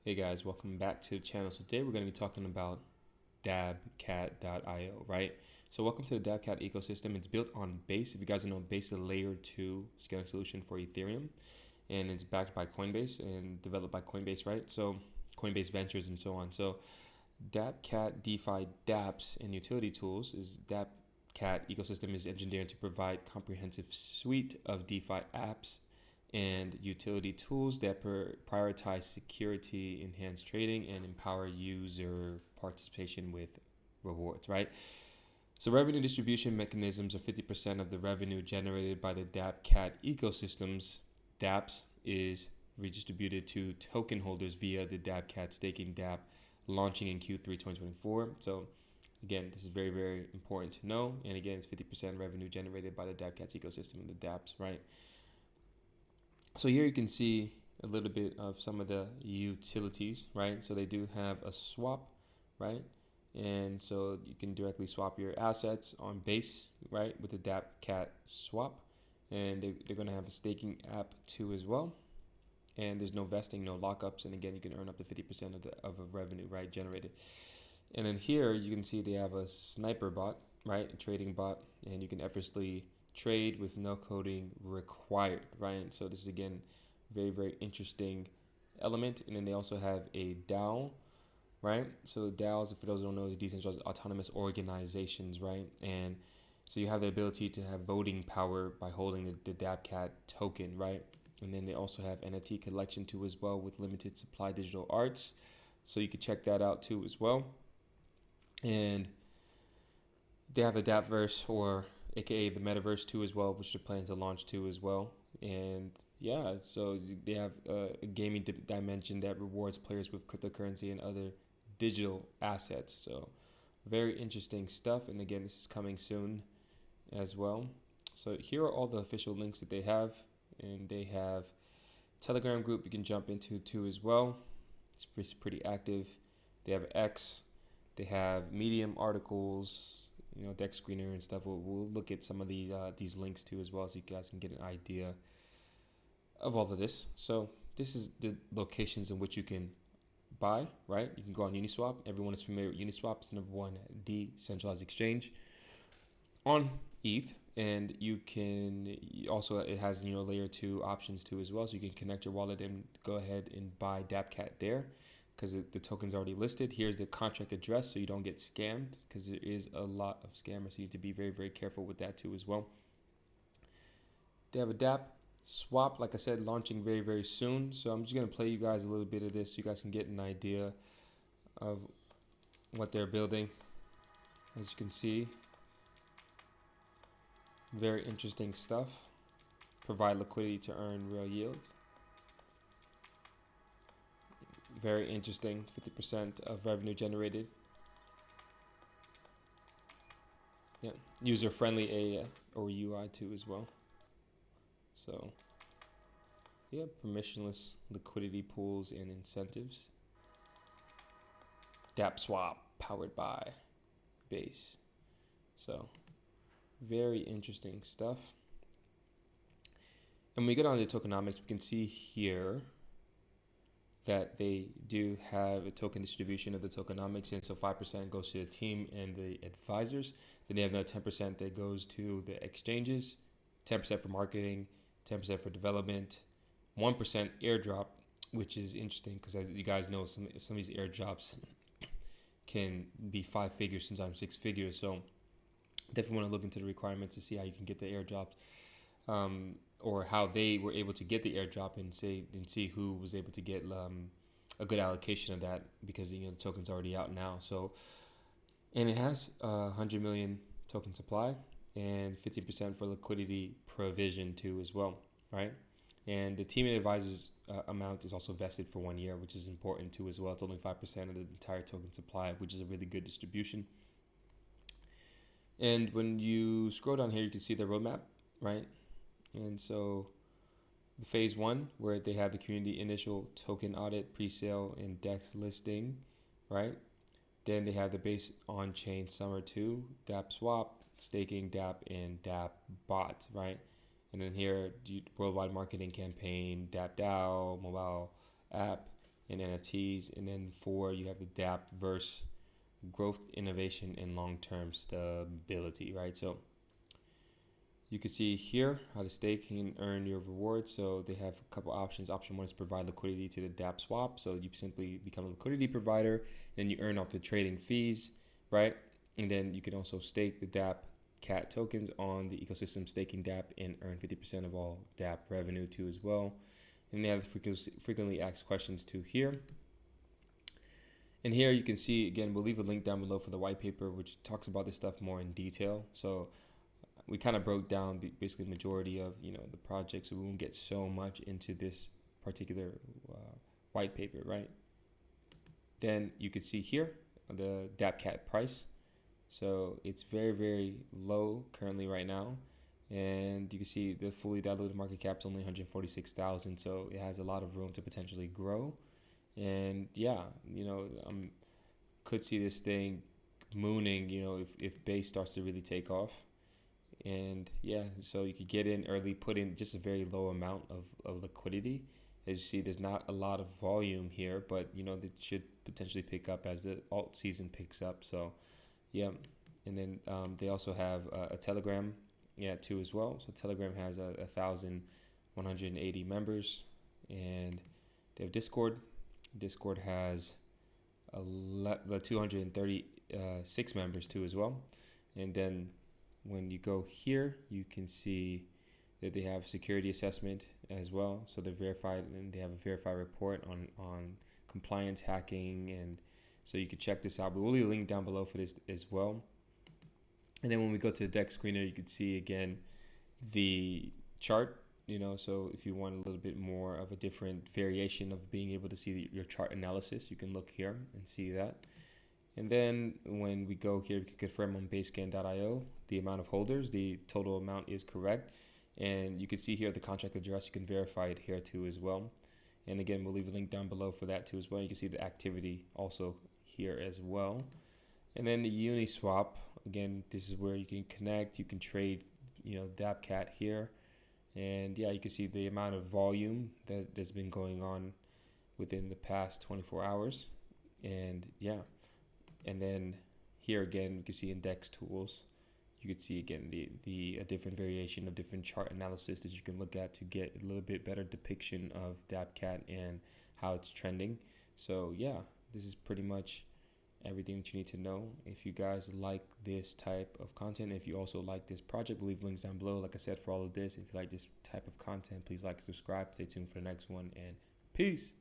Hey guys, welcome back to the channel. Today we're going to be talking about Dabcat.io, right? So welcome to the Dabcat ecosystem. It's built on Base. If you guys don't know, Base is a layer 2 scaling solution for Ethereum, and it's backed by Coinbase and developed by Coinbase, right? So Coinbase Ventures and so on. So Dabcat DeFi dApps and utility tools is Dabcat ecosystem is engineered to provide comprehensive suite of DeFi apps and utility tools that prioritize security, enhance trading, and empower user participation with rewards, right? So revenue distribution mechanisms are 50% of the revenue generated by the Dabcat ecosystems. dApps is redistributed to token holders via the Dabcat staking dApp launching in Q3 2024. So again, this is very, very important to know. And again, it's 50% revenue generated by the Dabcat's ecosystem and the dApps, right? So here you can see a little bit of some of the utilities, right? So they do have a swap, right? And so you can directly swap your assets on Base, right, with the Dabcat swap. And they're going to have a staking app too as well. And there's no vesting, no lockups. And again, you can earn up to 50% of a revenue, right, generated. And then here you can see they have a sniper bot, right, a trading bot, and you can effortlessly trade with no coding required, right? So this is again very, very interesting element. And then they also have a DAO, right? So DAOs, for those who don't know, is decentralized autonomous organizations, right? And so you have the ability to have voting power by holding the Dabcat token, right? And then they also have NFT collection too as well with limited supply digital arts. So you can check that out too as well. And they have the Dapverse, or aka the Metaverse too as well, which they're planning to launch too as well. And yeah, so they have a gaming dimension that rewards players with cryptocurrency and other digital assets. So very interesting stuff. And again, this is coming soon as well. So here are all the official links that they have, and they have Telegram group you can jump into too as well. It's pretty active. They have X. They have Medium articles, deck screener and stuff. We'll look at some of these links too as well, so you guys can get an idea of all of this. So this is the locations in which you can buy, right? You can go on Uniswap. Everyone is familiar with Uniswap. It's the #1 decentralized exchange on ETH, and you can also, it has layer 2 options too as well, so you can connect your wallet and go ahead and buy Dabcat there because the token's already listed. Here's the contract address so you don't get scammed, because there is a lot of scammers, so you need to be very, very careful with that too as well. They have a DApp swap, like I said, launching very, very soon. So I'm just going to play you guys a little bit of this so you guys can get an idea of what they're building. As you can see, very interesting stuff. Provide liquidity to earn real yield. Very interesting. 50% of revenue generated. Yeah, user friendly AI or UI too as well. So yeah, permissionless liquidity pools and incentives. DApp swap powered by Base. So very interesting stuff. And when we get on the tokenomics, we can see here that they do have a token distribution of the tokenomics, and so 5% goes to the team and the advisors. Then they have another 10% that goes to the exchanges, 10% for marketing, 10% for development, 1% airdrop, which is interesting because, as you guys know, some of these airdrops can be 5 figures, sometimes 6 figures. So definitely want to look into the requirements to see how you can get the airdrops. Or how they were able to get the airdrop, and see who was able to get a good allocation of that, because the token's already out now. So, and it has 100 million token supply and 50% for liquidity provision too as well, right? And the team and advisors amount is also vested for 1 year, which is important too as well. It's only 5% of the entire token supply, which is a really good distribution. And when you scroll down here, you can see the roadmap, right? And so the phase 1, where they have the community initial token audit, pre-sale, and DEX listing, right? Then they have the base on-chain summer 2, DApp swap, staking, DApp, and DApp bot, right? And then here, worldwide marketing campaign, DApp DAO, mobile app, and NFTs. And then 4, you have the DAP verse growth, innovation, and long-term stability, right? So you can see here how to stake and earn your rewards. So they have a couple options. Option 1 is provide liquidity to the DApp swap. So you simply become a liquidity provider, and you earn off the trading fees, right? And then you can also stake the Dabcat tokens on the ecosystem staking DApp and earn 50% of all DApp revenue too as well. And they have the frequently asked questions too here. And here you can see, again, we'll leave a link down below for the white paper, which talks about this stuff more in detail. So we kind of broke down basically the majority of the project, so we won't get so much into this particular white paper, right? Then you can see here the Dabcat price. So it's very, very low currently right now. And you can see the fully diluted market cap is only 146,000. So it has a lot of room to potentially grow. And yeah, could see this thing mooning, if base starts to really take off. And yeah, so you could get in early, put in just a very low amount of liquidity. As you see, there's not a lot of volume here, but that should potentially pick up as the alt season picks up. So yeah, and then they also have a Telegram, too as well. So Telegram has 1,180 members, and they have Discord. Discord has 236 members too as well. And then when you go here, you can see that they have security assessment as well. So they're verified, and they have a verified report on compliance hacking. And so you can check this out. But we'll leave a link down below for this as well. And then when we go to the deck screener, you can see again the chart. So if you want a little bit more of a different variation of being able to see your chart analysis, you can look here and see that. And then when we go here, we can confirm on basescan.io the amount of holders. The total amount is correct. And you can see here the contract address. You can verify it here too as well. And again, we'll leave a link down below for that too as well. You can see the activity also here as well. And then the Uniswap, again, this is where you can connect. You can trade, Dabcat here. And yeah, you can see the amount of volume that's been going on within the past 24 hours. And yeah. And then here again, you can see index tools. You can see again a different variation of different chart analysis that you can look at to get a little bit better depiction of Dabcat and how it's trending. So yeah, this is pretty much everything that you need to know. If you guys like this type of content, if you also like this project, we'll leave links down below. Like I said, for all of this, if you like this type of content, please like, subscribe, stay tuned for the next one, and peace.